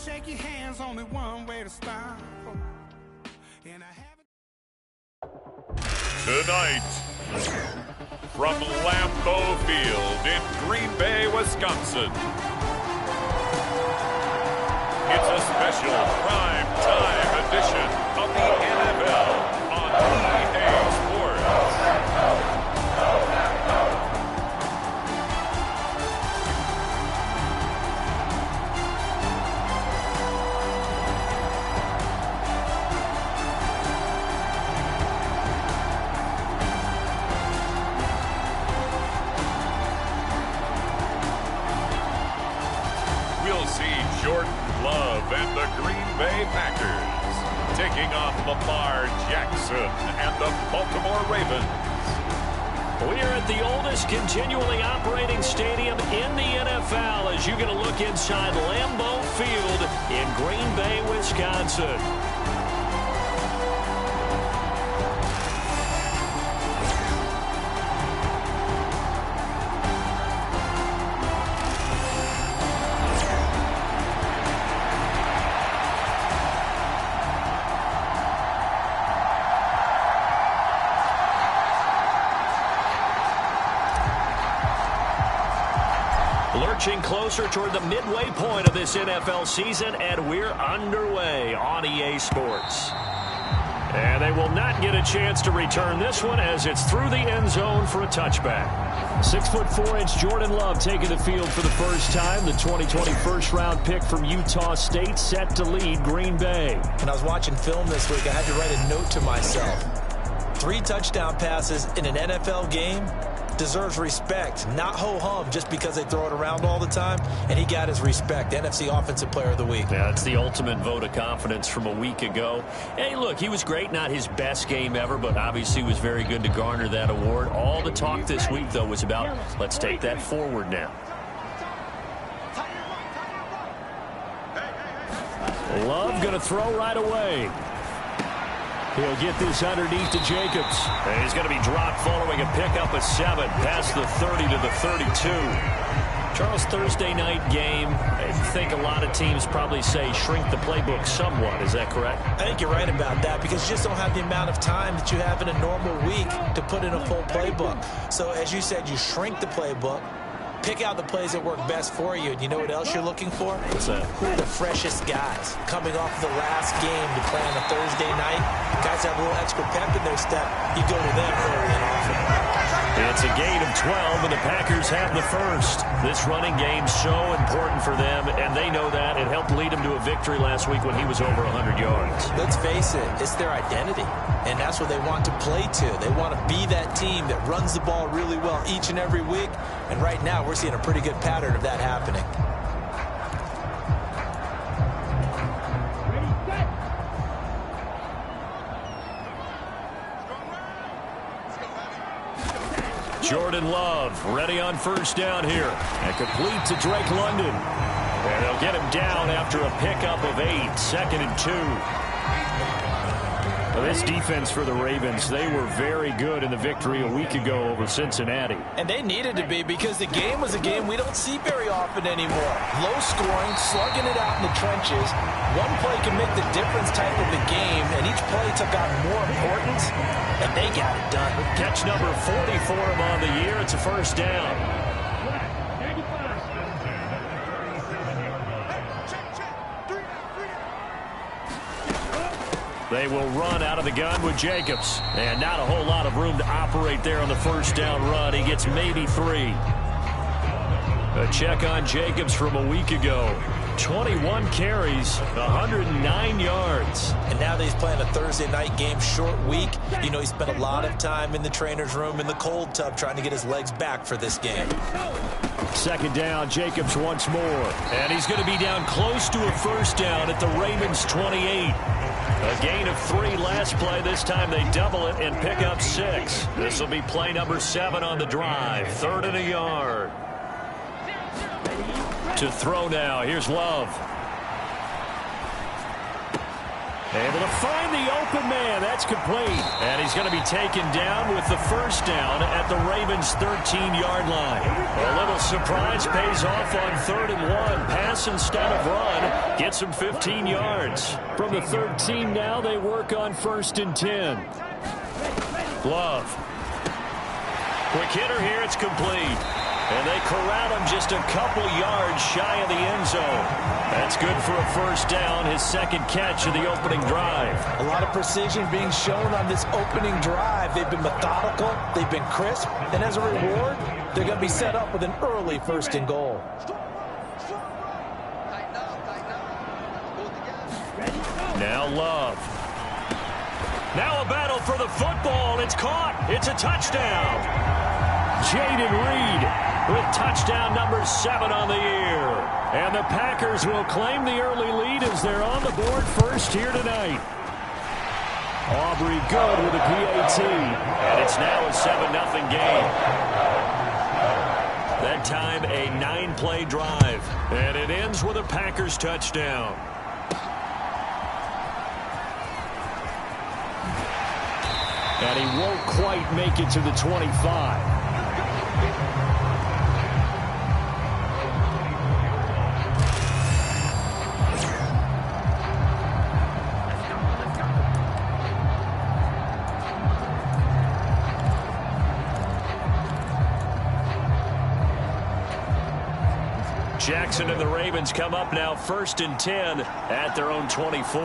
shake your hands, only one way to start. And I haven't. Tonight, from Lambeau Field in Green Bay, Wisconsin, it's a special prime time edition of the NFL on EA Sports. We'll see Jordan Love and the Green Bay Packers taking on Lamar Jackson and the Baltimore Ravens. We are at the oldest continually operating stadium in the NFL as you get a look inside Lambeau Field in Green Bay, Wisconsin. Lurching closer toward the midway point of this NFL season, and we're underway on EA Sports. And they will not get a chance to return this one as it's through the end zone for a touchback. 6'4" Jordan Love taking the field for the first time. The 2020 first-round pick from Utah State set to lead Green Bay. When I was watching film this week, I had to write a note to myself. 3 touchdown passes in an NFL game deserves respect, not ho-hum just because they throw it around all the time, and he got his respect. NFC Offensive Player of the Week. Yeah, it's the ultimate vote of confidence from a week ago. Hey, look, he was great, not his best game ever, but obviously was very good to garner that award. All the talk this week, though, was about, let's take that forward now. Love going to throw right away. He'll get this underneath to Jacobs. And he's going to be dropped following a pickup of 7 past the 30 to the 32. Charles, Thursday night game, I think a lot of teams probably say shrink the playbook somewhat. Is that correct? I think you're right about that because you just don't have the amount of time that you have in a normal week to put in a full playbook. So as you said, you shrink the playbook. Pick out the plays that work best for you. And you know what else you're looking for? What's that? Who are the freshest guys coming off the last game to play on a Thursday night? Guys have a little extra pep in their step. You go to them early and often. It's a gain of 12, and the Packers have the first. This running game so important for them, and they know that. It helped lead them to a victory last week when he was over 100 yards. Let's face it, it's their identity, and that's what they want to play to. They want to be that team that runs the ball really well each and every week, and right now we're seeing a pretty good pattern of that happening. Jordan Love ready on first down here. And complete to Drake London. And they'll get him down after a pickup of 8. 2nd and 2. Well, this defense for the Ravens, they were very good in the victory a week ago over Cincinnati. And they needed to be because the game was a game we don't see very often anymore. Low scoring, slugging it out in the trenches. One play can make the difference type of the game, and each play took on more importance, and they got it done. Catch number 40 for him on the year. It's a first down. They will run out of the gun with Jacobs. And not a whole lot of room to operate there on the first down run. He gets maybe 3. A check on Jacobs from a week ago. 21 carries, 109 yards. And now that he's playing a Thursday night game, short week, you know he spent a lot of time in the trainer's room in the cold tub trying to get his legs back for this game. 2nd down, Jacobs once more. And he's going to be down close to a first down at the Ravens 28. A gain of 3 last play. This time they double it and pick up 6. This will be play number 7 on the drive. 3rd and a yard. To throw now. Here's Love. Able to find the open man. That's complete. And he's going to be taken down with the first down at the Ravens' 13-yard line. A little surprise pays off on 3rd and 1. Pass instead of run. Gets him 15 yards. From the 13 now, they work on 1st and 10. Love. Quick hitter here. It's complete. And they corral him just a couple yards shy of the end zone. That's good for a first down, his second catch of the opening drive. A lot of precision being shown on this opening drive. They've been methodical, they've been crisp, and as a reward, they're going to be set up with an early 1st and goal. Now Love. Now a battle for the football. It's caught. It's a touchdown. Jaden Reed with touchdown number 7 on the year. And the Packers will claim the early lead as they're on the board first here tonight. Aubrey good with a PAT. And it's now a 7-0 game. That time a 9-play drive. And it ends with a Packers touchdown. And he won't quite make it to the 25. Jackson and the Ravens come up now 1st and 10 at their own 24.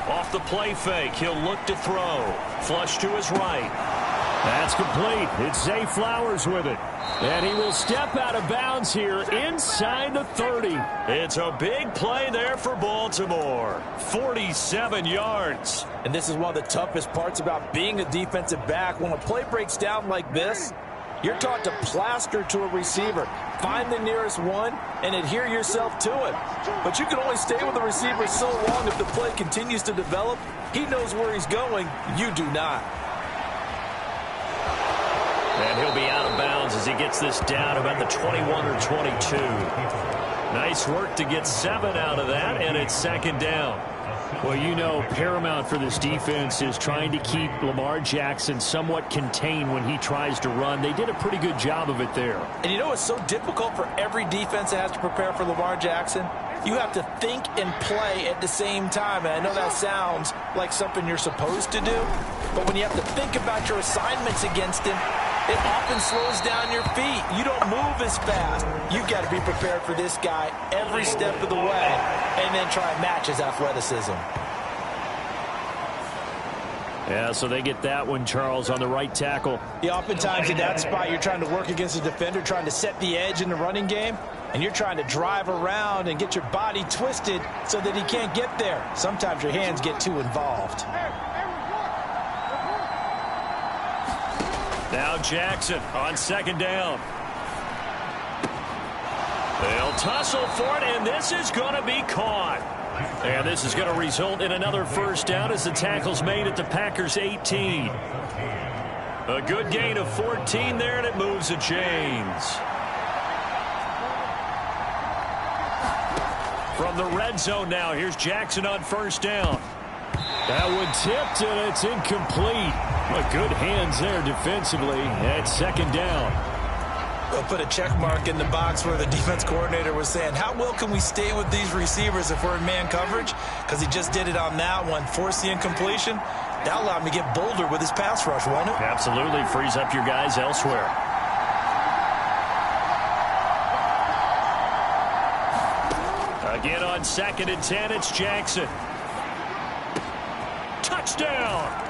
Off the play fake, he'll look to throw. Flush to his right. That's complete. It's Zay Flowers with it. And he will step out of bounds here inside the 30. It's a big play there for Baltimore. 47 yards. And this is one of the toughest parts about being a defensive back. When a play breaks down like this, you're taught to plaster to a receiver. Find the nearest one and adhere yourself to it. But you can only stay with the receiver so long if the play continues to develop. He knows where he's going. You do not. And he'll be out of bounds as he gets this down about the 21 or 22. Nice work to get 7 out of that, and it's 2nd down. Well, you know, paramount for this defense is trying to keep Lamar Jackson somewhat contained when he tries to run. They did a pretty good job of it there. And you know it's so difficult for every defense that has to prepare for Lamar Jackson? You have to think and play at the same time. And I know that sounds like something you're supposed to do, but when you have to think about your assignments against him, it often slows down your feet. You don't move as fast. You've got to be prepared for this guy every step of the way and then try and match his athleticism. Yeah, so they get that one, Charles, on the right tackle. Yeah, oftentimes in that spot, you're trying to work against a defender, trying to set the edge in the running game, and you're trying to drive around and get your body twisted so that he can't get there. Sometimes your hands get too involved. Now Jackson on 2nd down. They'll tussle for it, and this is going to be caught. And this is going to result in another first down as the tackle's made at the Packers' 18. A good gain of 14 there, and it moves the chains. From the red zone now, here's Jackson on 1st down. That one tipped, and it's incomplete. But good hands there defensively at 2nd down. We'll put a check mark in the box where the defense coordinator was saying, how well can we stay with these receivers if we're in man coverage? Because he just did it on that one, forced the incompletion. That allowed him to get bolder with his pass rush, won't it? Absolutely, frees up your guys elsewhere. Again on 2nd and 10, it's Jackson. Touchdown!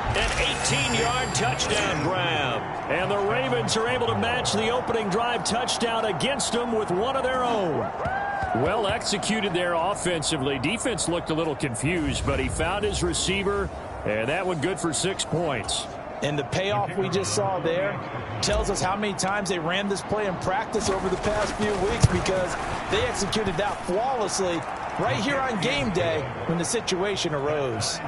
An 18-yard touchdown grab. And the Ravens are able to match the opening drive touchdown against them with one of their own. Well executed there offensively. Defense looked a little confused, but he found his receiver, and that one good for 6 points. And the payoff we just saw there tells us how many times they ran this play in practice over the past few weeks, because they executed that flawlessly right here on game day when the situation arose.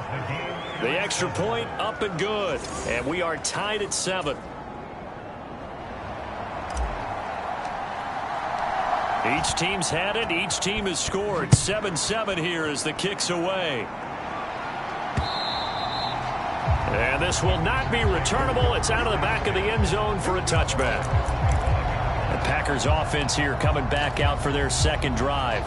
The extra point up and good, and we are tied at 7. Each team's had it. Each team has scored. 7-7 here as the kick's away. And this will not be returnable. It's out of the back of the end zone for a touchback. The Packers offense here coming back out for their second drive.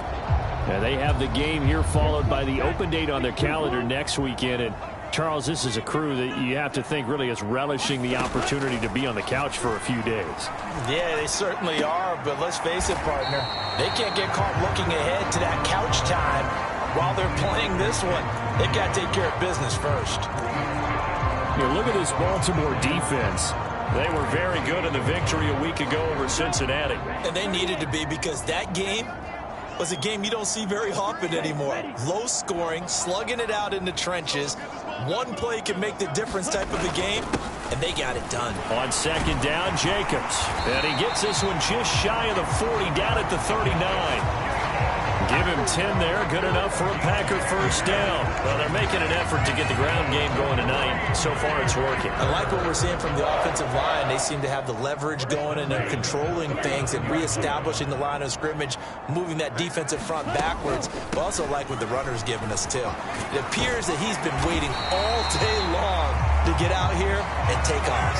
Now they have the game here followed by the open date on their calendar next weekend. And Charles, this is a crew that you have to think really is relishing the opportunity to be on the couch for a few days. Yeah, they certainly are, but let's face it, partner. They can't get caught looking ahead to that couch time while they're playing this one. They've got to take care of business first. You look at this Baltimore defense. They were very good in the victory a week ago over Cincinnati. And they needed to be, because that game was a game you don't see very often anymore. Low scoring, slugging it out in the trenches. One play can make the difference type of a game, and they got it done. On second down, Jacobs. And he gets this one just shy of the 40, down at the 39. Give him 10 there. Good enough for a Packer first down. Well, they're making an effort to get the ground game going tonight. So far, it's working. I like what we're seeing from the offensive line. They seem to have the leverage going, and they're controlling things and reestablishing the line of scrimmage, moving that defensive front backwards. But also like what the runner's giving us, too. It appears that he's been waiting all day long to get out here and take off.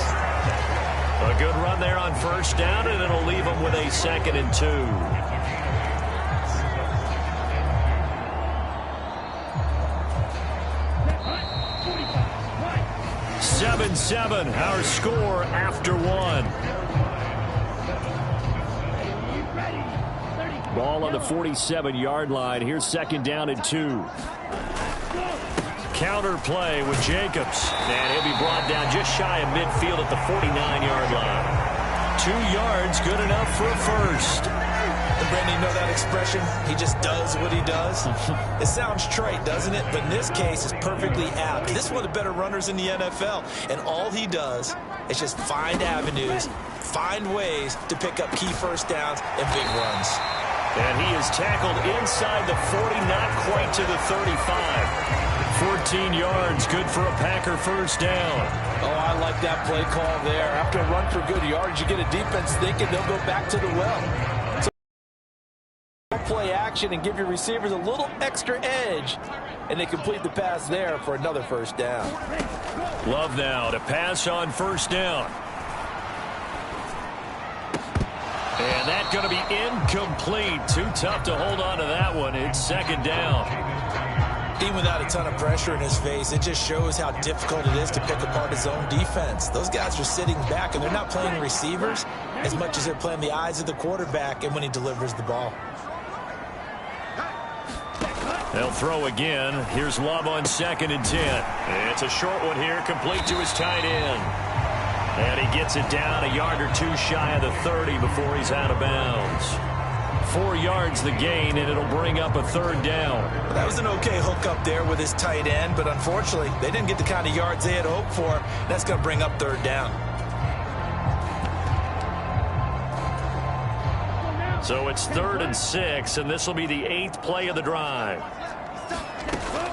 A good run there on first down, and it'll leave them with a 2nd and 2. 7-7, our score after one. Ball on the 47-yard line. Here's 2nd down and 2. Counter play with Jacobs. And he'll be brought down just shy of midfield at the 49-yard line. 2 yards, good enough for a first. And Brandon, you know that expression? He just does what he does. It sounds trite, doesn't it? But in this case, it's perfectly apt. This is one of the better runners in the NFL. And all he does is just find avenues, find ways to pick up key first downs and big runs. And he is tackled inside the 40, not quite to the 35. 14 yards, good for a Packer first down. Oh, I like that play call there. After a run for good yards, you get a defense thinking they'll go back to the well. Play action and give your receivers a little extra edge, and they complete the pass there for another first down. Love now to pass on first down. And that's going to be incomplete. Too tough to hold on to that one. It's 2nd down. Even without a ton of pressure in his face, it just shows how difficult it is to pick apart his own defense. Those guys are sitting back, and they're not playing receivers as much as they're playing the eyes of the quarterback and when he delivers the ball. They'll throw again. Here's Love on 2nd and 10. It's a short one here, complete to his tight end. And he gets it down a yard or 2 shy of the 30 before he's out of bounds. 4 yards the gain, and it'll bring up a 3rd down. Well, that was an okay hook up there with his tight end, but unfortunately, they didn't get the kind of yards they had hoped for. That's going to bring up 3rd down. So it's 3rd and 6, and this will be the 8th play of the drive.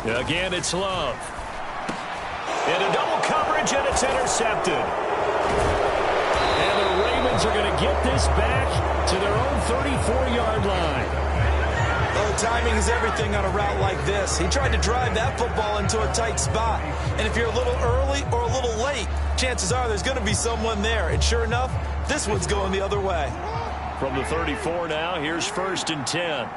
Again, it's Love. Into double coverage, and it's intercepted. And the Ravens are going to get this back to their own 34-yard line. Oh, timing is everything on a route like this. He tried to drive that football into a tight spot. And if you're a little early or a little late, chances are there's going to be someone there. And sure enough, this one's going the other way. From the 34 now, here's 1st and 10.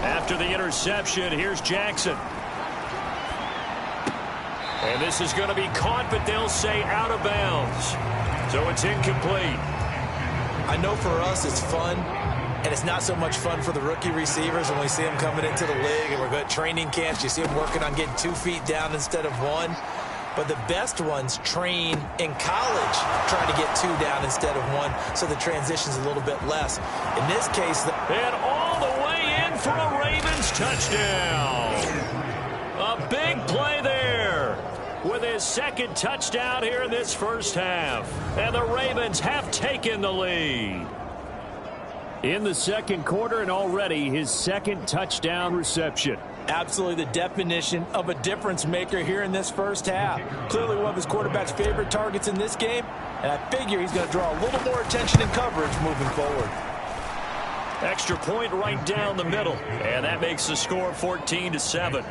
After the interception, here's Jackson. And this is going to be caught, but they'll say out of bounds. So it's incomplete. I know for us it's fun, and it's not so much fun for the rookie receivers when we see them coming into the league and we're good at training camps. You see them working on getting 2 feet down instead of 1. But the best ones train in college trying to get 2 down instead of 1, so the transition's a little bit less. In this case... And all the way in for a Ravens touchdown. A big play there with his 2nd touchdown here in this first half. And the Ravens have taken the lead. In the 2nd quarter, and already his 2nd touchdown reception. Absolutely the definition of a difference maker here in this first half. Clearly one of his quarterback's favorite targets in this game, and I figure he's going to draw a little more attention and coverage moving forward. Extra point right down the middle, and that makes the score 14-7.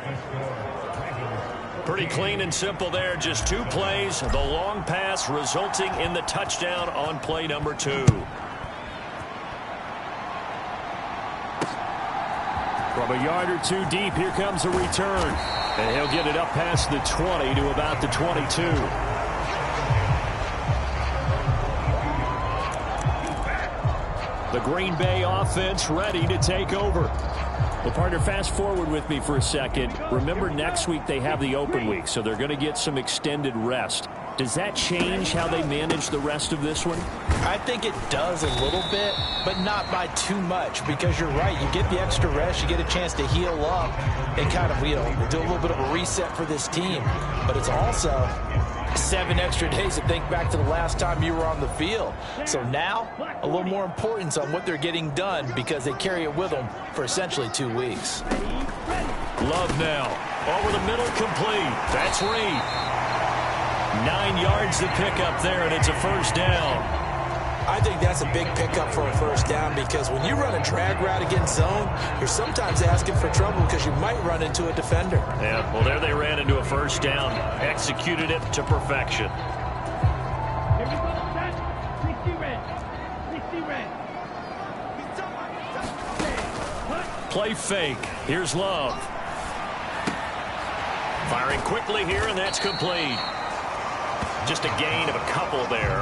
Pretty clean and simple there. Just 2 plays. The long pass resulting in the touchdown on play number 2. From a yard or 2 deep, here comes a return. And he'll get it up past the 20 to about the 22. The Green Bay offense ready to take over. Well, partner, fast forward with me for a second. Remember, next week they have the open week, so they're going to get some extended rest. Does that change how they manage the rest of this one? I think it does a little bit, but not by too much, because you're right. You get the extra rest, you get a chance to heal up and kind of, do a little bit of a reset for this team. But it's also 7 extra days to think back to the last time you were on the field. So now, a little more importance on what they're getting done because they carry it with them for essentially 2 weeks. Love now. Over the middle, complete. That's Reed. 9 yards to pick up there, and it's a first down. I think that's a big pickup for a first down because when you run a drag route against zone, you're sometimes asking for trouble because you might run into a defender. Yeah, well, there they ran into a first down. Executed it to perfection. Play fake. Here's Love. Firing quickly here, and that's complete. Just a gain of a couple there,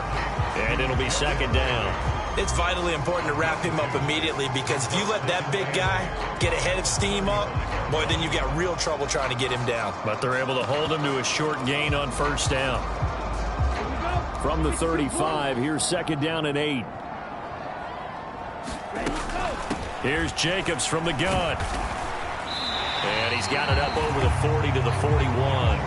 and it'll be second down. It's vitally important to wrap him up immediately because if you let that big guy get a head of steam up, boy, then you got real trouble trying to get him down. But they're able to hold him to a short gain on first down. From the 35, here's second down and 8. Here's Jacobs from the gun. And he's got it up over the 40 to the 41.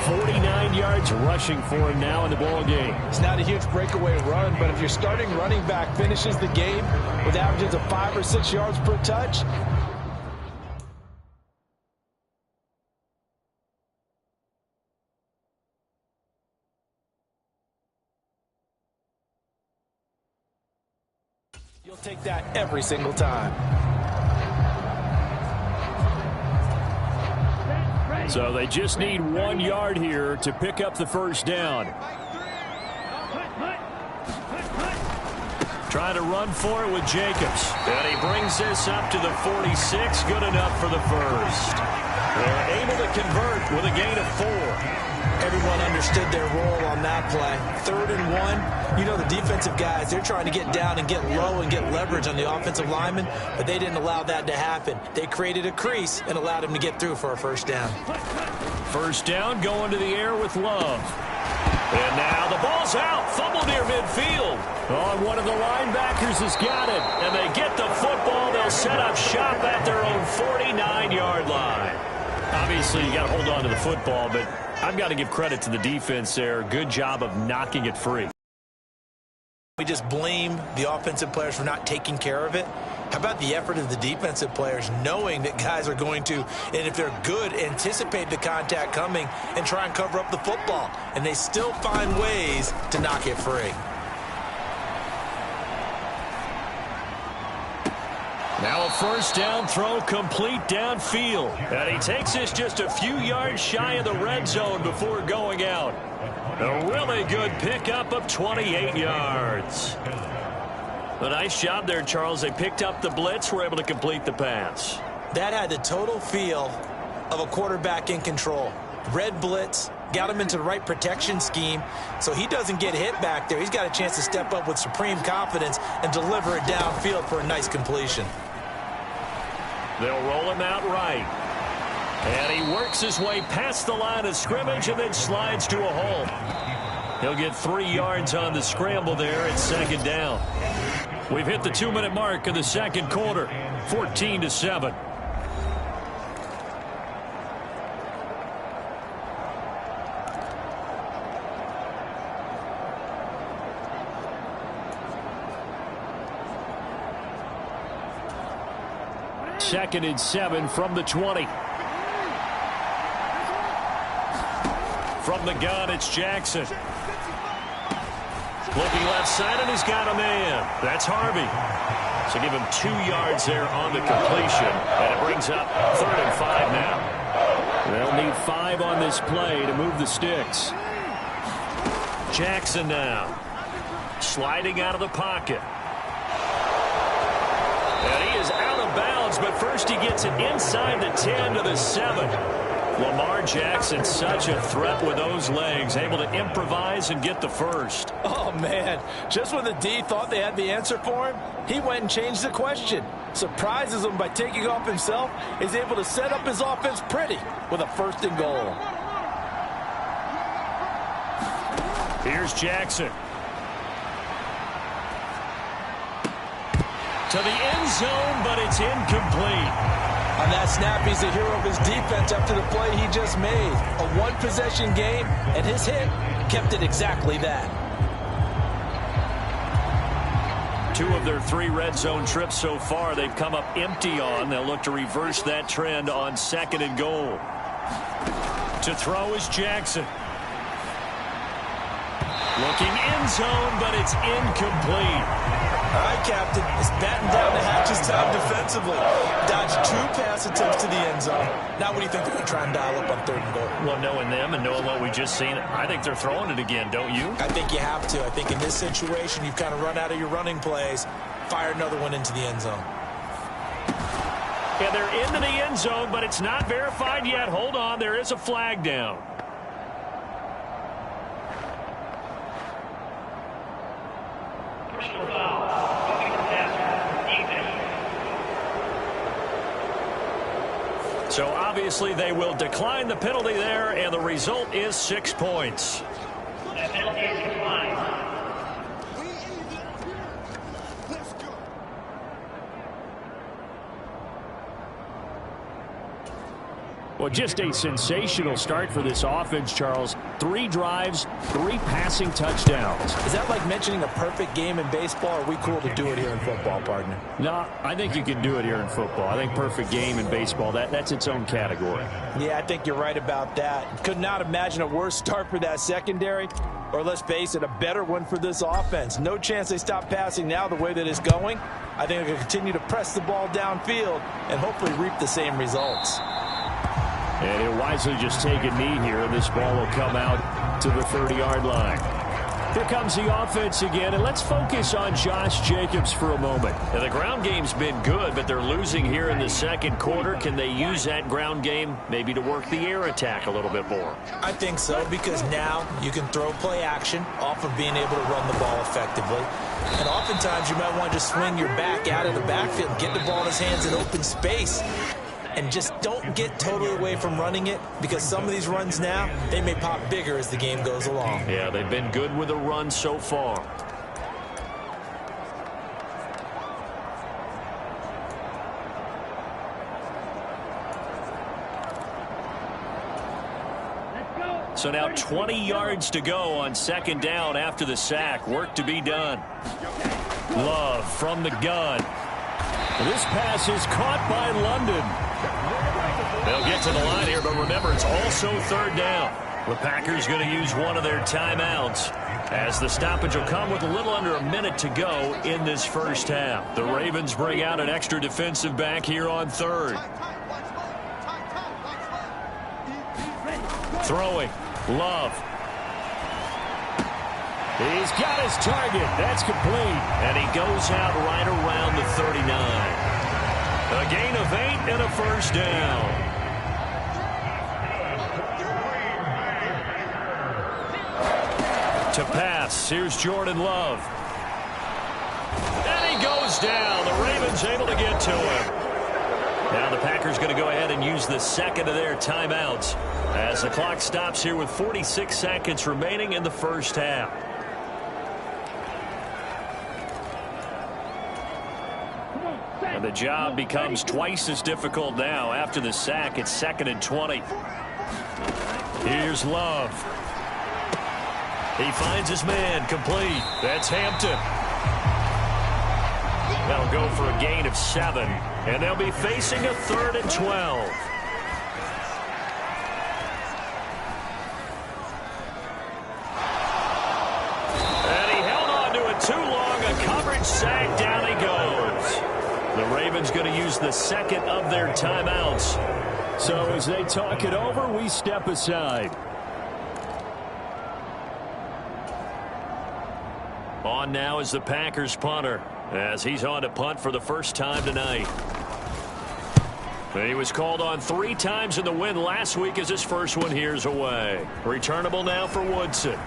49 yards rushing for him now in the ball game. It's not a huge breakaway run, but if your starting running back finishes the game with averages of 5 or 6 yards per touch, you'll take that every single time. So they just need 1 yard here to pick up the first down. Trying to run for it with Jacobs. And he brings this up to the 46. Good enough for the first. They're able to convert with a gain of 4. Everyone understood their role on that play. 3rd and 1. You know the defensive guys, they're trying to get down and get low and get leverage on the offensive lineman, but they didn't allow that to happen. They created a crease and allowed him to get through for a first down. First down going to the air with Love. And now the ball's out. Fumble near midfield. Oh, one of the linebackers has got it. And they get the football. They'll set up shop at their own 49-yard line. Obviously, you got to hold on to the football, but I've got to give credit to the defense there. Good job of knocking it free. We just blame the offensive players for not taking care of it. How about the effort of the defensive players knowing that guys are going to, and if they're good, anticipate the contact coming and try and cover up the football. And they still find ways to knock it free. Now a first down throw complete downfield. And he takes this just a few yards shy of the red zone before going out. A really good pickup of 28 yards. A nice job there, Charles. They picked up the blitz, were able to complete the pass. That had the total feel of a quarterback in control. Red blitz, got him into the right protection scheme, so he doesn't get hit back there. He's got a chance to step up with supreme confidence and deliver it downfield for a nice completion. They'll roll him out right. And he works his way past the line of scrimmage and then slides to a hole. He'll get 3 yards on the scramble there at second down. We've hit the 2-minute mark of the second quarter, 14-7. 2nd and 7 from the 20. From the gun, it's Jackson. Looking left side, and he's got a man. That's Harvey. So give him 2 yards there on the completion. And it brings up 3rd and 5 now. They'll need 5 on this play to move the sticks. Jackson now. Sliding out of the pocket. And he is out of bounds, but first he gets it inside the 10 to the 7. Lamar Jackson, such a threat with those legs, able to improvise and get the first. Oh, man. Just when the D thought they had the answer for him, he went and changed the question. Surprises him by taking off himself. Is able to set up his offense pretty with a 1st and goal. Here's Jackson. To the end zone, but it's incomplete. On that snap, he's the hero of his defense after the play he just made. A 1-possession game, and his hit kept it exactly that. 2 of their 3 red zone trips so far, they've come up empty on. They'll look to reverse that trend on 2nd and goal. To throw is Jackson. Looking end zone, but it's incomplete. All right, Captain. It's batten down the hatches time defensively. Dodged 2 pass attempts to the end zone. Now what do you think they're going to try and dial up on 3rd and goal? Well, knowing them and knowing what we just seen, I think they're throwing it again, don't you? I think you have to. I think in this situation, you've kind of run out of your running plays. Fire another one into the end zone. Yeah, they're into the end zone, but it's not verified yet. Hold on, there is a flag down. So obviously they will decline the penalty there, and the result is 6 points. The penalty is declined. Well, just a sensational start for this offense, Charles. 3 drives, 3 passing touchdowns. Is that like mentioning a perfect game in baseball, or are we cool to do it here in football, partner? No, I think you can do it here in football. I think perfect game in baseball, that's its own category. Yeah, I think you're right about that. Could not imagine a worse start for that secondary, or let's face it, a better one for this offense. No chance they stop passing now the way that it's going. I think they're going to continue to press the ball downfield and hopefully reap the same results. And he'll wisely just take a knee here, and this ball will come out to the 30-yard line. Here comes the offense again, and let's focus on Josh Jacobs for a moment. Now, the ground game's been good, but they're losing here in the 2nd quarter. Can they use that ground game maybe to work the air attack a little bit more? I think so, because now you can throw play action off of being able to run the ball effectively. And oftentimes you might want to just swing your back out of the backfield and get the ball in his hands in open space. And just don't get totally away from running it, because some of these runs now, they may pop bigger as the game goes along. Yeah, they've been good with the run so far. So now 20 yards to go on 2nd down after the sack. Work to be done. Love from the gun. This pass is caught by London. They'll get to the line here, but remember, it's also 3rd down. The Packers going to use one of their timeouts, as the stoppage will come with a little under a minute to go in this 1st half. The Ravens bring out an extra defensive back here on 3rd. Throwing. Love. He's got his target. That's complete. And he goes out right around the 39. A gain of 8 and a 1st down. To pass. Here's Jordan Love. And he goes down. The Ravens able to get to him. Now the Packers going to go ahead and use the 2nd of their timeouts as the clock stops here with 46 seconds remaining in the 1st half. And the job becomes twice as difficult now. After the sack, it's 2nd and 20. Here's Love. He finds his man complete. That's Hampton. That'll go for a gain of 7. And they'll be facing a 3rd and 12. And he held on to it too long. A coverage sack. Down he goes. The Ravens going to use the second of their timeouts. So as they talk it over, we step aside. On now is the Packers punter, as he's on to punt for the first time tonight. He was called on 3 times in the win last week as his first one here's away. Returnable now for Woodson.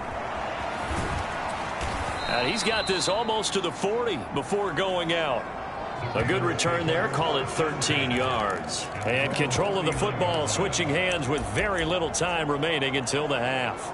And he's got this almost to the 40 before going out. A good return there, call it 13 yards. And control of the football, switching hands with very little time remaining until the half.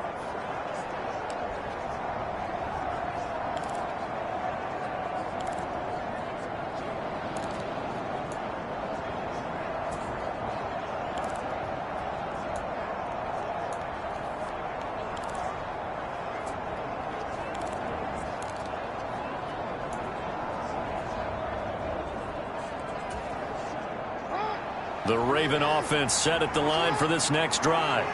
The Raven offense set at the line for this next drive.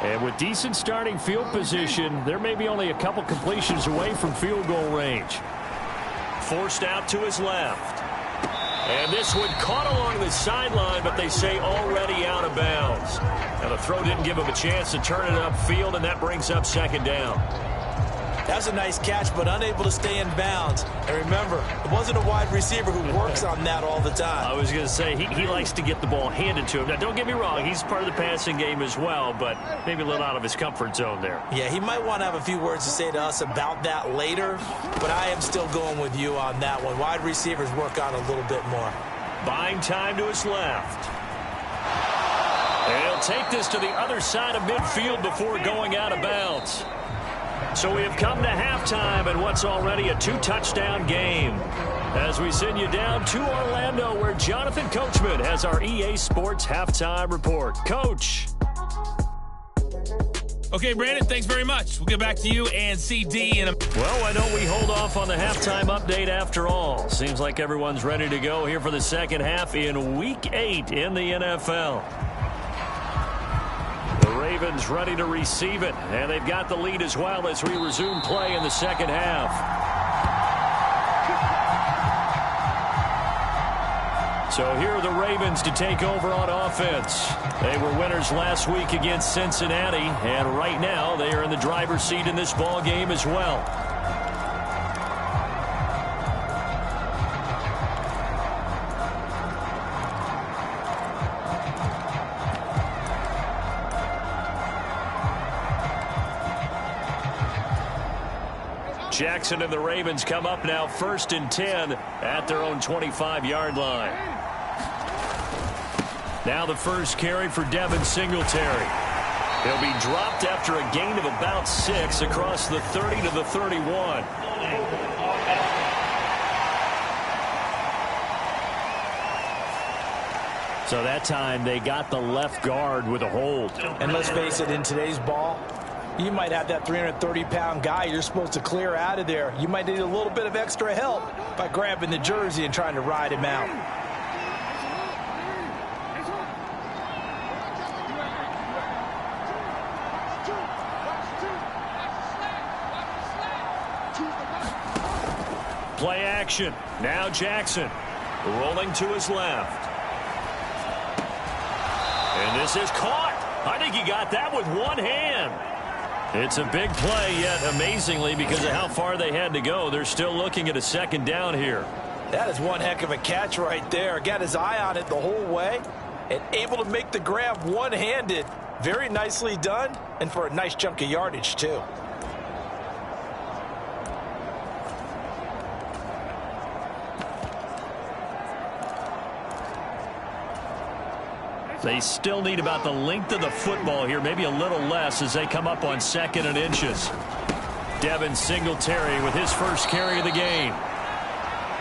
And with decent starting field position, there may be only a couple completions away from field goal range. Forced out to his left. And this one caught along the sideline, but they say already out of bounds. Now the throw didn't give him a chance to turn it upfield, and that brings up 2nd down. That's a nice catch, but unable to stay in bounds. And remember, it wasn't a wide receiver who works on that all the time. I was going to say, he likes to get the ball handed to him. Now, don't get me wrong, he's part of the passing game as well, but maybe a little out of his comfort zone there. Yeah, he might want to have a few words to say to us about that later, but I am still going with you on that one. Wide receivers work on a little bit more. Buying time to his left. And he'll take this to the other side of midfield before going out of bounds. So we have come to halftime in what's already a 2-touchdown game. As we send you down to Orlando, where Jonathan Coachman has our EA Sports halftime report. Coach. Okay, Brandon, thanks very much. We'll get back to you and CD in a... Well, why don't we hold off on the halftime update after all? Seems like everyone's ready to go here for the second half in Week 8 in the NFL. The Ravens ready to receive it, and they've got the lead as well as we resume play in the second half. So here are the Ravens to take over on offense. They were winners last week against Cincinnati, and right now they are in the driver's seat in this ball game as well. Jackson and the Ravens come up now 1st and 10 at their own 25-yard line. Now the first carry for Devin Singletary. He'll be dropped after a gain of about 6 across the 30 to the 31. So that time they got the left guard with a hold. And let's face it, in today's ball, you might have that 330-pound guy you're supposed to clear out of there. You might need a little bit of extra help by grabbing the jersey and trying to ride him out. Play action. Now Jackson rolling to his left. And this is caught. I think he got that with one hand. It's a big play, yet amazingly, because of how far they had to go, they're still looking at a 2nd down here. That is one heck of a catch right there. Got his eye on it the whole way and able to make the grab one-handed. Very nicely done, and for a nice chunk of yardage, too. They still need about the length of the football here, maybe a little less as they come up on 2nd and inches. Devin Singletary with his first carry of the game.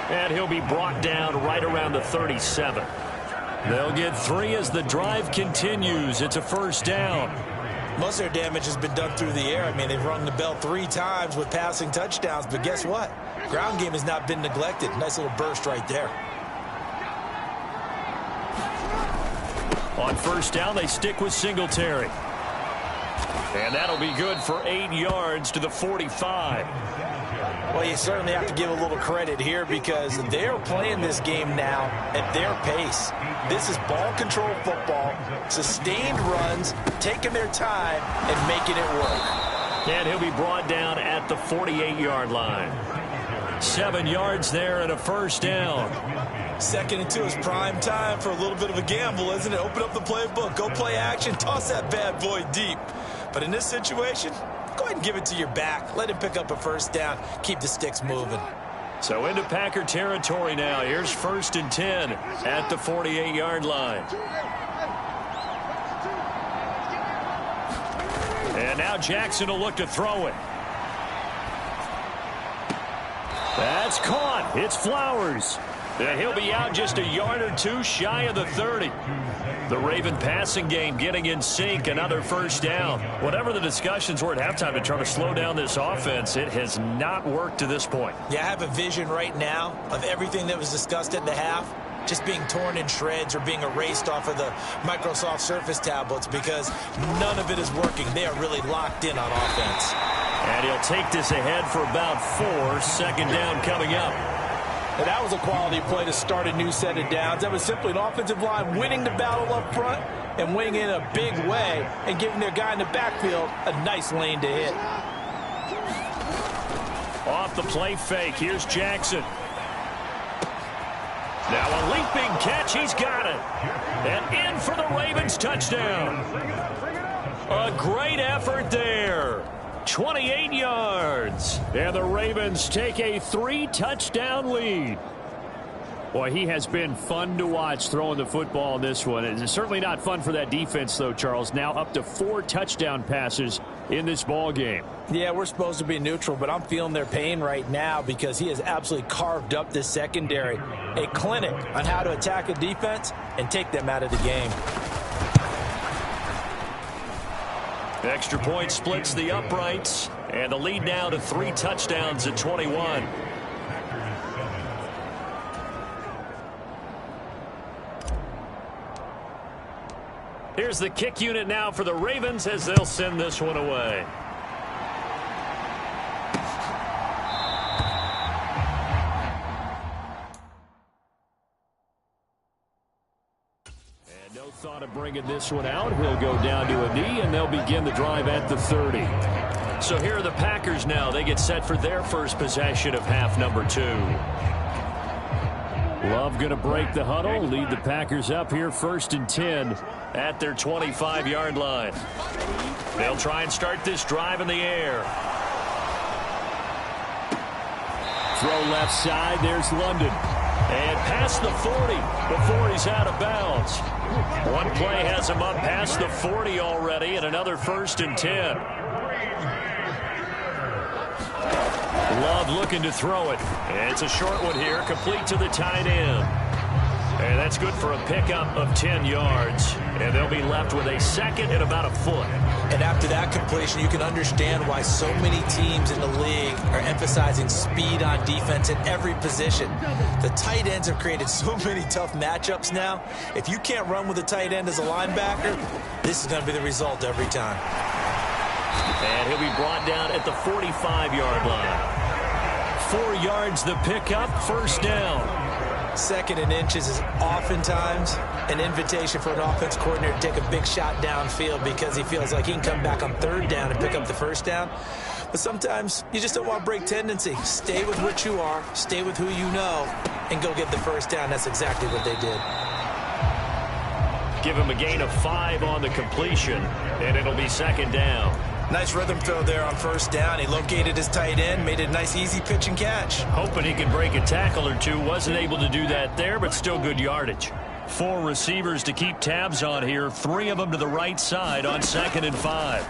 And he'll be brought down right around the 37. They'll get 3 as the drive continues. It's a 1st down. Most of their damage has been done through the air. I mean, they've rung the bell 3 times with passing touchdowns, but guess what? Ground game has not been neglected. Nice little burst right there. On first down, they stick with Singletary. And that'll be good for 8 yards to the 45. Well, you certainly have to give a little credit here because they're playing this game now at their pace. This is ball control football, sustained runs, taking their time, and making it work. And he'll be brought down at the 48-yard line. 7 yards there and a first down. 2nd and 2 is prime time for a little bit of a gamble, isn't it? Open up the playbook, go play action, toss that bad boy deep. But in this situation, go ahead and give it to your back. Let him pick up a first down. Keep the sticks moving. So into Packer territory now. Here's 1st and 10 at the 48-yard line. And now Jackson will look to throw it. That's caught. It's Flowers. And he'll be out just a yard or two shy of the 30. The Raven passing game getting in sync. Another first down. Whatever the discussions were at halftime to try to slow down this offense, it has not worked to this point. Yeah, I have a vision right now of everything that was discussed at the half just being torn in shreds or being erased off of the Microsoft Surface tablets because none of it is working. They are really locked in on offense. And he'll take this ahead for about 4. 2nd down coming up. And that was a quality play to start a new set of downs. That was simply an offensive line winning the battle up front and winning in a big way and giving their guy in the backfield a nice lane to hit. Off the play fake, here's Jackson. Now a leaping catch, he's got it. And in for the Ravens touchdown. A great effort there. 28 yards. And the Ravens take a 3-touchdown lead. Boy, he has been fun to watch throwing the football in this one. It's certainly not fun for that defense, though, Charles. Now up to 4 touchdown passes in this ball game. Yeah, we're supposed to be neutral, but I'm feeling their pain right now because he has absolutely carved up this secondary. A clinic on how to attack a defense and take them out of the game. Extra point splits the uprights, and the lead now to 3 touchdowns at 21. Here's the kick unit now for the Ravens as they'll send this one away. Thought of bringing this one out. He'll go down to a knee, and they'll begin the drive at the 30. So here are the Packers now. They get set for their first possession of half number 2. Love going to break the huddle, lead the Packers up here 1st and 10 at their 25-yard line. They'll try and start this drive in the air. Throw left side. There's London. And past the 40 before he's out of bounds. One play has him up past the 40 already, and another 1st and 10. Love looking to throw it. And it's a short one here, complete to the tight end. And that's good for a pickup of 10 yards. And they'll be left with a 2nd and about a foot. And after that completion, you can understand why so many teams in the league are emphasizing speed on defense at every position. The tight ends have created so many tough matchups now. If you can't run with a tight end as a linebacker, this is going to be the result every time. And he'll be brought down at the 45-yard line. 4 yards the pickup, 1st down. 2nd and inches is oftentimes an invitation for an offense coordinator to take a big shot downfield because he feels like he can come back on 3rd down and pick up the 1st down. But sometimes you just don't want to break tendency. Stay with what you are, stay with who you know, and go get the 1st down. That's exactly what they did. Give him a gain of 5 on the completion, and it'll be 2nd down. Nice rhythm throw there on 1st down. He located his tight end, made it a nice easy pitch and catch. Hoping he could break a tackle or two. Wasn't able to do that there, but still good yardage. 4 receivers to keep tabs on here. 3 of them to the right side on 2nd and 5.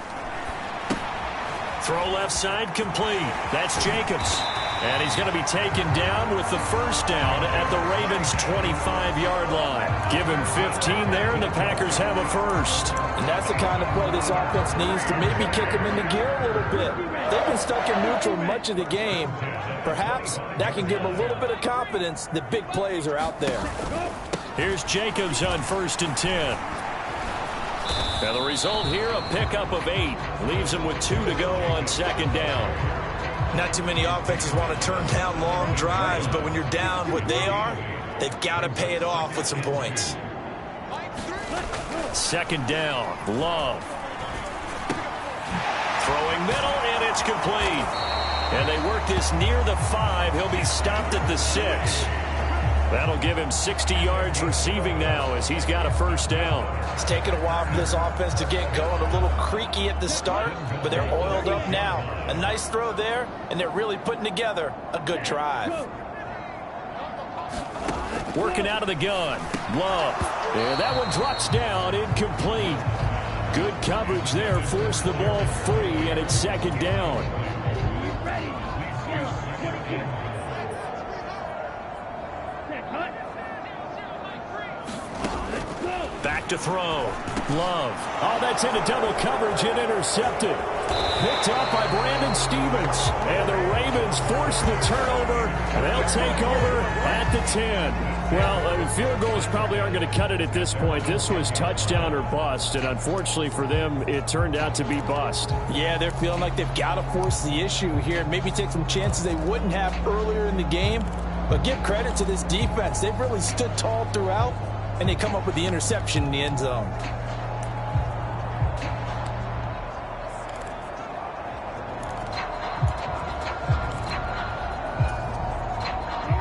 Throw left side complete. That's Jacobs. And he's going to be taken down with the first down at the Ravens' 25-yard line. Give him 15 there, and the Packers have a first. And that's the kind of play this offense needs to maybe kick them into gear a little bit. They've been stuck in neutral much of the game. Perhaps that can give them a little bit of confidence that big plays are out there. Here's Jacobs on 1st and 10. Now the result here, a pickup of 8. Leaves him with 2 to go on 2nd down. Not too many offenses want to turn down long drives, but when you're down what they are, they've got to pay it off with some points. 2nd down, Love. Throwing middle, and it's complete. And they work this near the 5. He'll be stopped at the 6. That'll give him 60 yards receiving now as he's got a first down. It's taken a while for this offense to get going. A little creaky at the start, but they're oiled up now. A nice throw there, and they're really putting together a good drive. Working out of the gun. Love. And that one drops down, incomplete. Good coverage there. Forced the ball free, and it's 2nd down. Back to throw. Love. Oh, that's into double coverage and intercepted. Picked up by Brandon Stevens. And the Ravens force the turnover. And they'll take over at the 10. Well, field goals probably aren't going to cut it at this point. This was touchdown or bust. And unfortunately for them, it turned out to be bust. Yeah, they're feeling like they've got to force the issue here. Maybe take some chances they wouldn't have earlier in the game. But give credit to this defense. They've really stood tall throughout. And they come up with the interception in the end zone.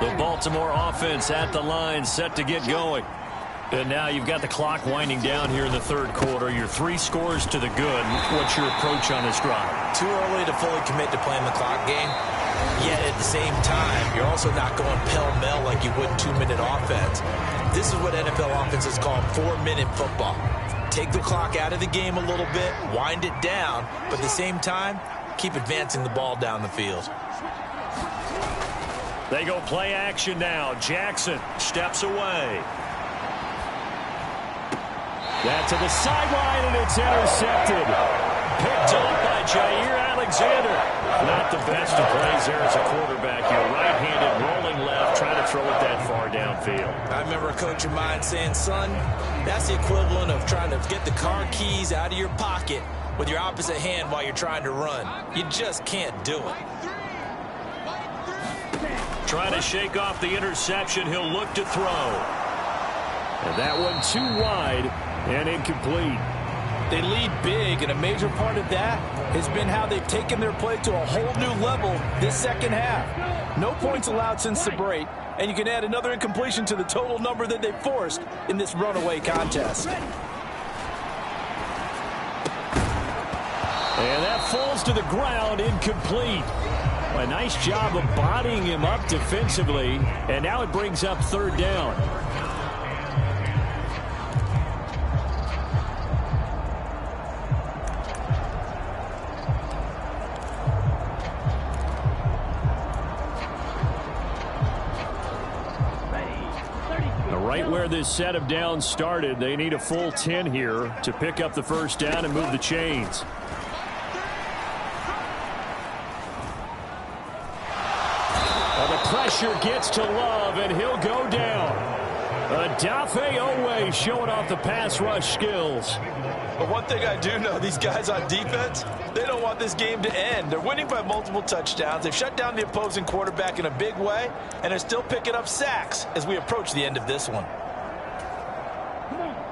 The Baltimore offense at the line, set to get going. And now you've got the clock winding down here in the 3rd quarter. You're 3 scores to the good. What's your approach on this drive? Too early to fully commit to playing the clock game. Yet at the same time, you're also not going pell-mell like you would 2-minute offense. This is what NFL offenses call 4-minute football. Take the clock out of the game a little bit, wind it down, but at the same time, keep advancing the ball down the field. They go play action now. Jackson steps away. That to the sideline, and it's intercepted. Picked up by Jair Alexander. Not the best of plays there as a quarterback. You're right-handed, rolling left, trying to throw it that far downfield. I remember a coach of mine saying, son, that's the equivalent of trying to get the car keys out of your pocket with your opposite hand while you're trying to run. You just can't do it. Trying to shake off the interception. He'll look to throw. And that one too wide and incomplete. They lead big, and a major part of that has been how they've taken their play to a whole new level this 2nd half. No points allowed since the break, and you can add another incompletion to the total number that they forced in this runaway contest. And that falls to the ground, incomplete. A nice job of bodying him up defensively, and now it brings up 3rd down. Right where this set of downs started, they need a full 10 here to pick up the first down and move the chains. Well, the pressure gets to Love, and he'll go down. Adafe Owe showing off the pass rush skills. But one thing I do know, these guys on defense, they don't want this game to end. They're winning by multiple touchdowns. They've shut down the opposing quarterback in a big way, and they're still picking up sacks as we approach the end of this one.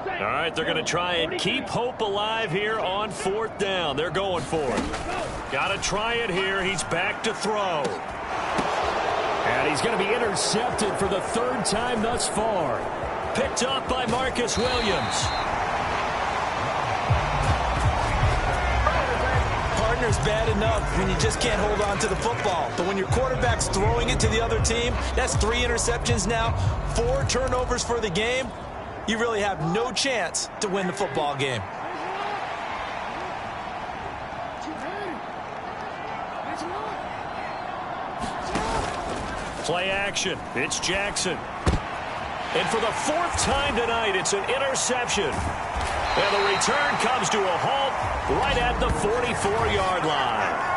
All right, they're going to try and keep hope alive here on 4th down. They're going for it. Got to try it here. He's back to throw. And he's going to be intercepted for the 3rd time thus far. Picked up by Marcus Williams. Partner's bad enough when you just can't hold on to the football. But when your quarterback's throwing it to the other team, that's 3 interceptions now, 4 turnovers for the game. You really have no chance to win the football game. Play action. It's Jackson. And for the fourth time tonight, it's an interception. And the return comes to a halt right at the 44-yard line.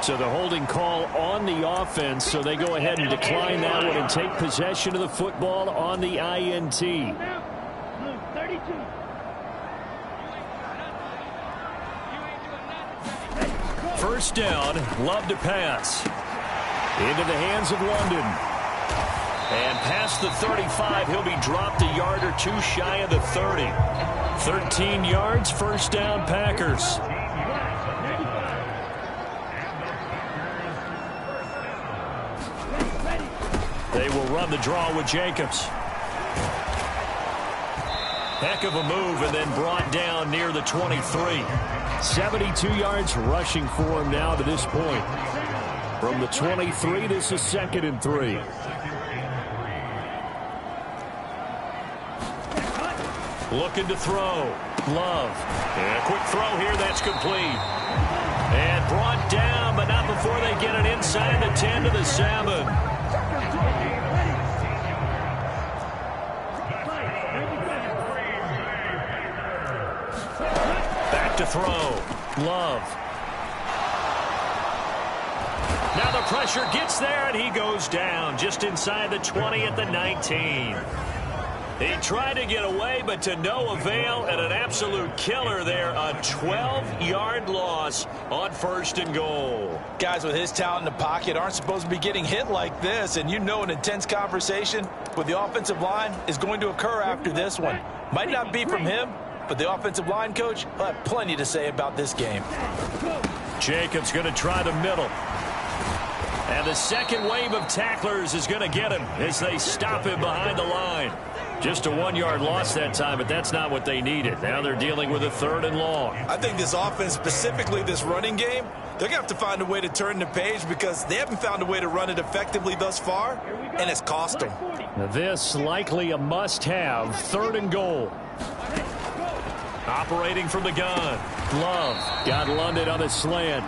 So the holding call on the offense, so they go ahead and decline that one and take possession of the football on the INT. First down, Love to pass. Into the hands of London. And past the 35, he'll be dropped a yard or two shy of the 30. 13 yards, first down, Packers. They will run the draw with Jacobs. Heck of a move, and then brought down near the 23. 72 yards rushing for him now to this point. From the 23, this is 2nd and 3. Looking to throw. Love. And a quick throw here, that's complete. And brought down, but not before they get it inside the 10 to the 7. Back to throw. Love. Now the pressure gets there, and he goes down just inside the 20 at the 19. He tried to get away, but to no avail, and an absolute killer there. A 12-yard loss on 1st and goal. Guys with his talent in the pocket aren't supposed to be getting hit like this, and you know an intense conversation with the offensive line is going to occur after this one. Might not be from him, but the offensive line coach will have plenty to say about this game. Jacobs going to try the middle. And the second wave of tacklers is going to get him as they stop him behind the line. Just a 1-yard loss that time, but that's not what they needed. Now they're dealing with a 3rd and long. I think this offense, specifically this running game, they're going to have to find a way to turn the page because they haven't found a way to run it effectively thus far, and it's cost them. This likely a must-have, 3rd and goal. Operating from the gun. Love got London on a slant.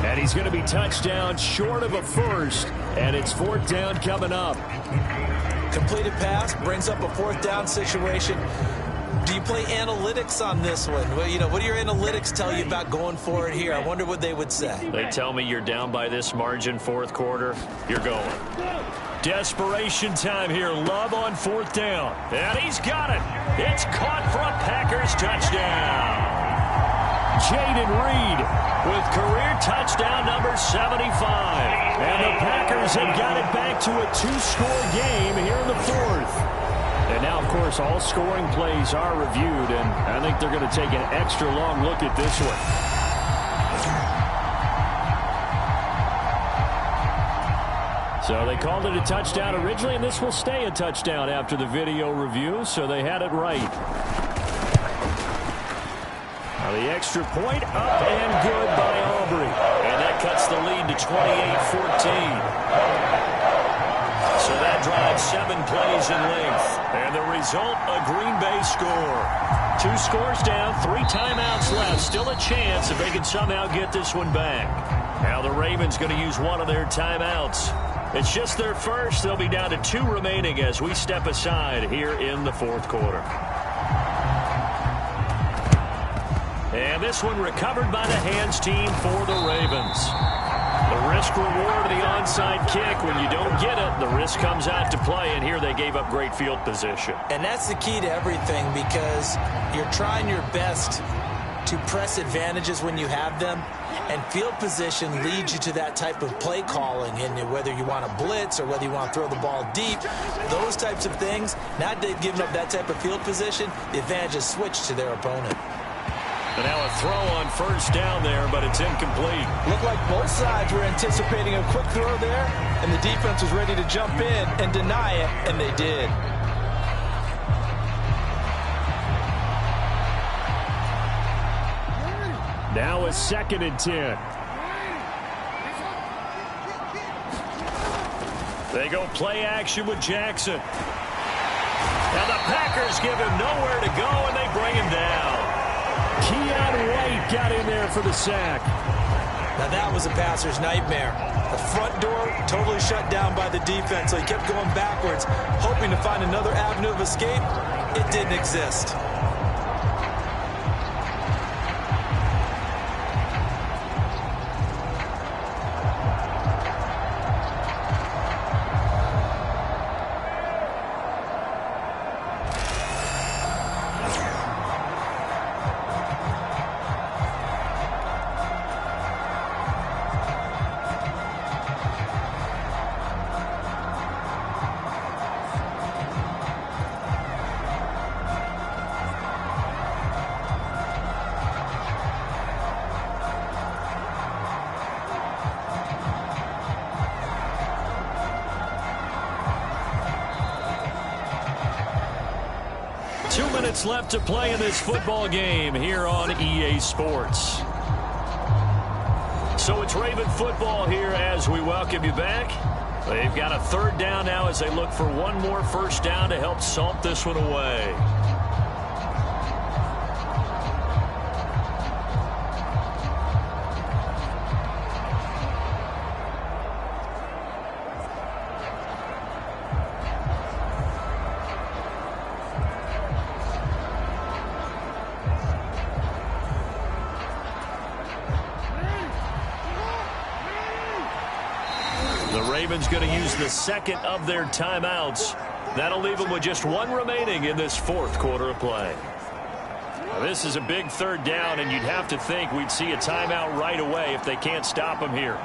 And he's going to be touchdown short of a first, and it's 4th down coming up. Completed pass brings up a 4th down situation. Do you play analytics on this one? Well, you know, what do your analytics tell you about going for it here? I wonder what they would say. They tell me you're down by this margin 4th quarter. You're going. Desperation time here. Love on 4th down. And he's got it. It's caught for a Packers touchdown. Jaden Reed with career touchdown number 75. And the Packers have got it back to a 2-score game here in the 4th. And now, of course, all scoring plays are reviewed, and I think they're going to take an extra long look at this one. So they called it a touchdown originally, and this will stay a touchdown after the video review, so they had it right. Now the extra point up and good by Aubrey. And that cuts the lead to 28-14. So that drives 7 plays in length. And the result, a Green Bay score. 2 scores down, 3 timeouts left. Still a chance if they can somehow get this one back. Now the Ravens going to use one of their timeouts. It's just their first. They'll be down to 2 remaining as we step aside here in the 4th quarter. And this one recovered by the hands team for the Ravens. The risk-reward of the onside kick. When you don't get it, the risk comes out to play, and here they gave up great field position. And that's the key to everything because you're trying your best to press advantages when you have them, and field position leads you to that type of play calling, and whether you want to blitz or whether you want to throw the ball deep, those types of things, not giving up that type of field position, the advantage is switched to their opponent. And now a throw on 1st down there, but it's incomplete. Looked like both sides were anticipating a quick throw there, and the defense was ready to jump in and deny it, and they did. Now a 2nd and 10. They go play action with Jackson. Now the Packers give him nowhere to go, and they bring him down. Keon White got in there there for the sack. Now that was a passer's nightmare. The front door totally shut down by the defense, so he kept going backwards, hoping to find another avenue of escape. It didn't exist. 2 minutes left to play in this football game here on EA Sports. So it's Raven football here as we welcome you back. They've got a third down now as they look for one more first down to help salt this one away. Ravens going to use the second of their timeouts. That'll leave them with just one remaining in this fourth quarter of play. Now, this is a big third down, and you'd have to think we'd see a timeout right away if they can't stop them here.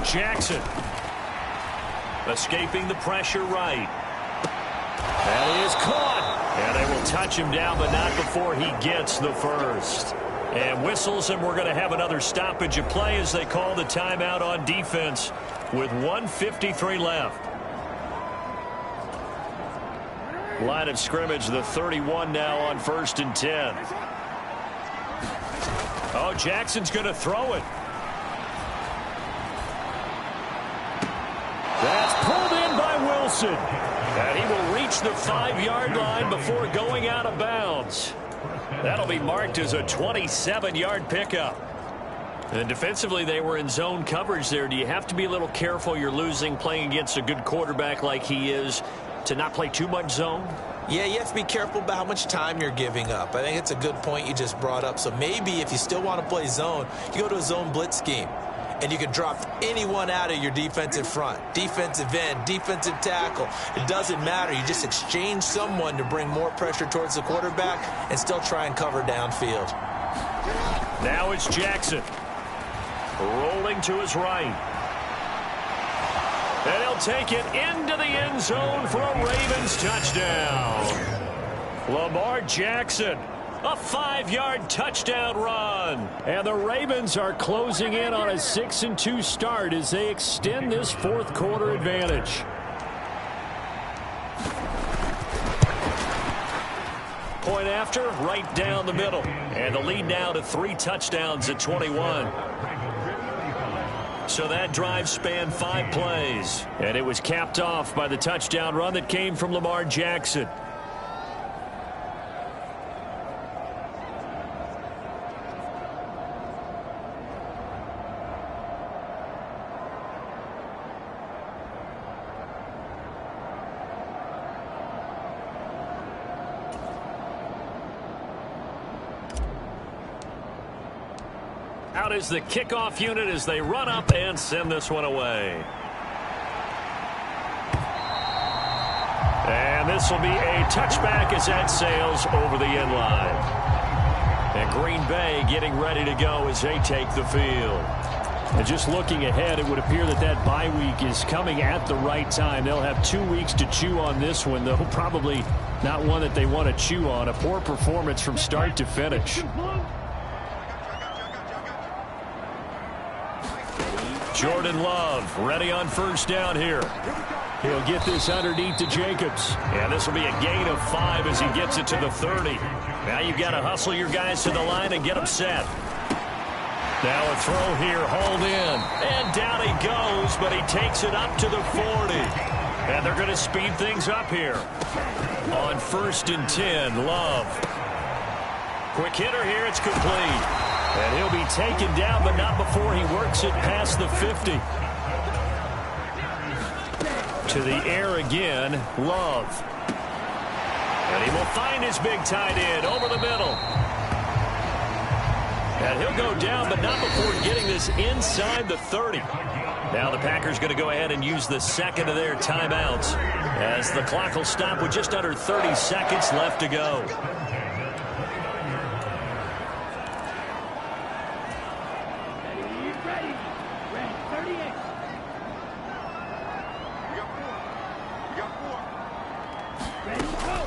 Jackson escaping the pressure right. That is caught. And they will touch him down, but not before he gets the first. And whistles, and we're going to have another stoppage of play as they call the timeout on defense with 1:53 left. Line of scrimmage, the 31 now on 1st and 10. Oh, Jackson's going to throw it. That's pulled in by Wilson. And he will reach the 5-yard line before going out of bounds. That'll be marked as a 27-yard pickup. And defensively, they were in zone coverage there. Do you have to be a little careful? You're losing playing against a good quarterback like he is to not play too much zone? Yeah, you have to be careful about how much time you're giving up. I think it's a good point you just brought up. So maybe if you still want to play zone, you go to a zone blitz scheme. And you can drop anyone out of your defensive front, defensive end, defensive tackle. It doesn't matter. You just exchange someone to bring more pressure towards the quarterback and still try and cover downfield. Now it's Jackson rolling to his right. And he'll take it into the end zone for a Ravens touchdown. Lamar Jackson. A 5-yard touchdown run. And the Ravens are closing in on a 6-2 start as they extend this fourth quarter advantage. Point after, right down the middle. And the lead now to 3 touchdowns at 21. So that drive spanned 5 plays. And it was capped off by the touchdown run that came from Lamar Jackson. Out is the kickoff unit as they run up and send this one away. And this will be a touchback as that sails over the end line. And Green Bay getting ready to go as they take the field. And just looking ahead, it would appear that that bye week is coming at the right time. They'll have 2 weeks to chew on this one, though probably not one that they want to chew on. A poor performance from start to finish. Jordan Love ready on first down here. He'll get this underneath to Jacobs. And this will be a gain of 5 as he gets it to the 30. Now you've got to hustle your guys to the line and get them set. Now a throw here, hauled in. And down he goes, but he takes it up to the 40. And they're going to speed things up here. On 1st and 10, Love. Quick hitter here, it's complete. And he'll be taken down, but not before he works it past the 50. To the air again, Love. And he will find his big tight end over the middle. And he'll go down, but not before getting this inside the 30. Now the Packers going to go ahead and use the second of their timeouts as the clock will stop with just under 30 seconds left to go.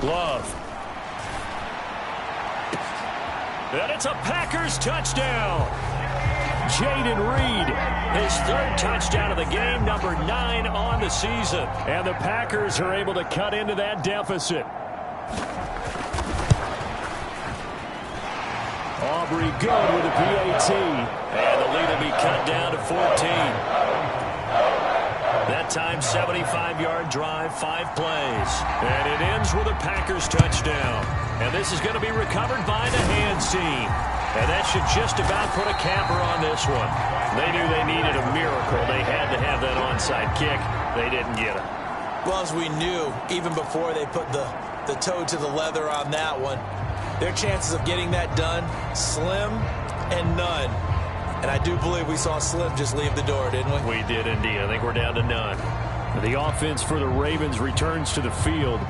Love. And it's a Packers touchdown. Jaden Reed, his 3rd touchdown of the game, number 9 on the season. And the Packers are able to cut into that deficit. Aubrey good with a PAT. And the lead will be cut down to 14. That time, 75-yard drive, 5 plays. And it ends with a Packers touchdown. And this is going to be recovered by the hands team. And that should just about put a capper on this one. They knew they needed a miracle. They had to have that onside kick. They didn't get it. Well, as we knew, even before they put the toe to the leather on that one, their chances of getting that done, slim and none. And I do believe we saw Slim just leave the door, didn't we? We did indeed. I think we're down to none. The offense for the Ravens returns to the field.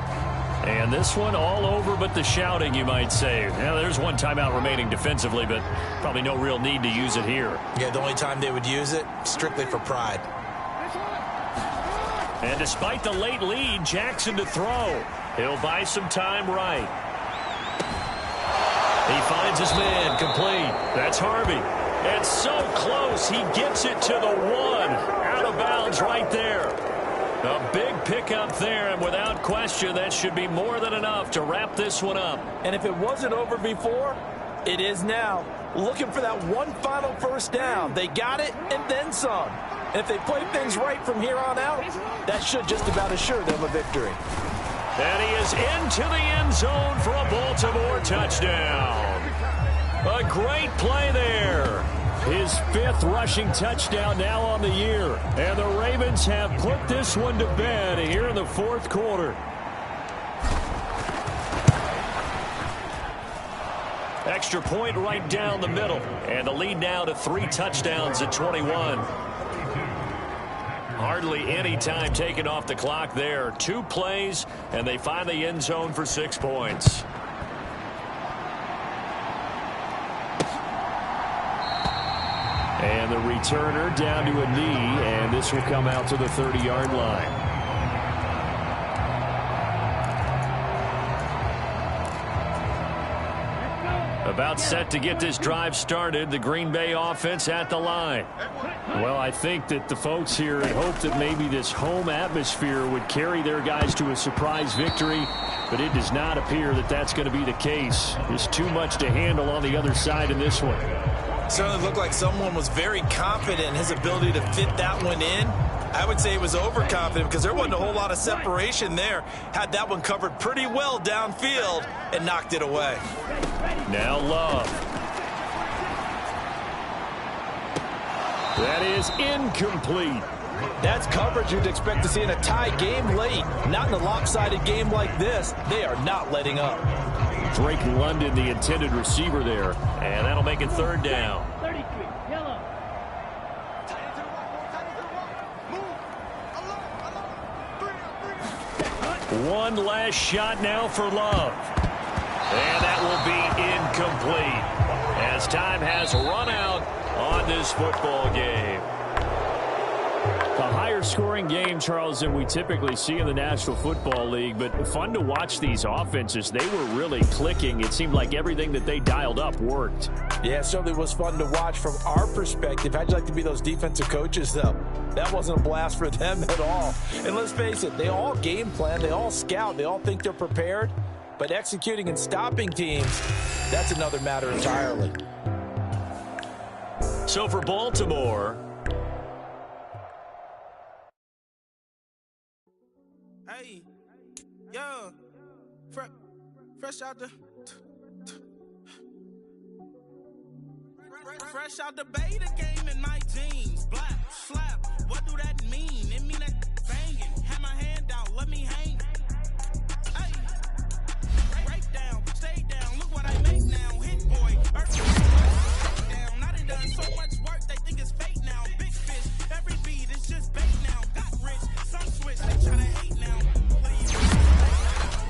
And this one all over but the shouting, you might say. Now, there's one timeout remaining defensively, but probably no real need to use it here. Yeah, the only time they would use it, strictly for pride. And despite the late lead, Jackson to throw. He'll buy some time right. He finds his man, complete. That's Harvey. It's so close, he gets it to the 1. Out of bounds right there. A big pickup there, and without question, that should be more than enough to wrap this one up. And if it wasn't over before, it is now. Looking for that one final first down. They got it and then some. And if they play things right from here on out, that should just about assure them a victory. And he is into the end zone for a Baltimore touchdown. A great play there. His 5th rushing touchdown now on the year. And the Ravens have put this one to bed here in the 4th quarter. Extra point right down the middle. And the lead now to 3 touchdowns at 21. Hardly any time taken off the clock there. 2 plays, and they find the end zone for 6 points. And the returner down to a knee, and this will come out to the 30-yard line. About set to get this drive started, the Green Bay offense at the line. Well, I think that the folks here had hoped that maybe this home atmosphere would carry their guys to a surprise victory, but it does not appear that that's going to be the case. There's too much to handle on the other side in this one. Certainly looked like someone was very confident in his ability to fit that one in. I would say he was overconfident because there wasn't a whole lot of separation there. Had that one covered pretty well downfield and knocked it away. Now Love. That is incomplete. That's coverage you'd expect to see in a tie game late. Not in a lopsided game like this. They are not letting up. Drake London, the intended receiver there. And that'll make it 3rd down. One last shot now for Love. And that will be incomplete as time has run out on this football game. A higher-scoring game, Charles, than we typically see in the National Football League, but fun to watch these offenses. They were really clicking. It seemed like everything that they dialed up worked. Yeah, it certainly was fun to watch from our perspective. How'd you like to be those defensive coaches, though? That wasn't a blast for them at all. And let's face it, they all game plan, they all scout, they all think they're prepared, but executing and stopping teams, that's another matter entirely. So for Baltimore, Hey, yo, fresh out the beta game in my jeans. Black, slap, what do that mean? It mean that banging. Have my hand out, let me hang. Hey, break down, stay down, look what I make now. Hit boy, earth down. I done done so much work, they think it's fake now. Big fish, every beat is just bait now. Got rich, some switch, they tryna hate now.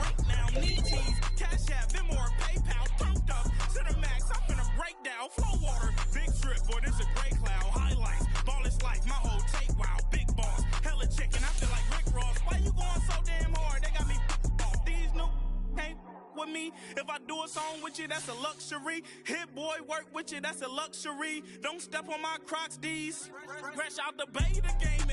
Right now, need cheese, cash app, them more PayPal, pumped up to the max. I'm finna break down, flow water, big trip, boy, this a gray cloud. Highlights, ball is life, my whole take, wow, big boss, hella chicken, I feel like Rick Ross. Why you going so damn hard? They got me off. These new can't with me. If I do a song with you, that's a luxury. Hit boy, work with you, that's a luxury. Don't step on my Crocs, D's. Fresh out the beta game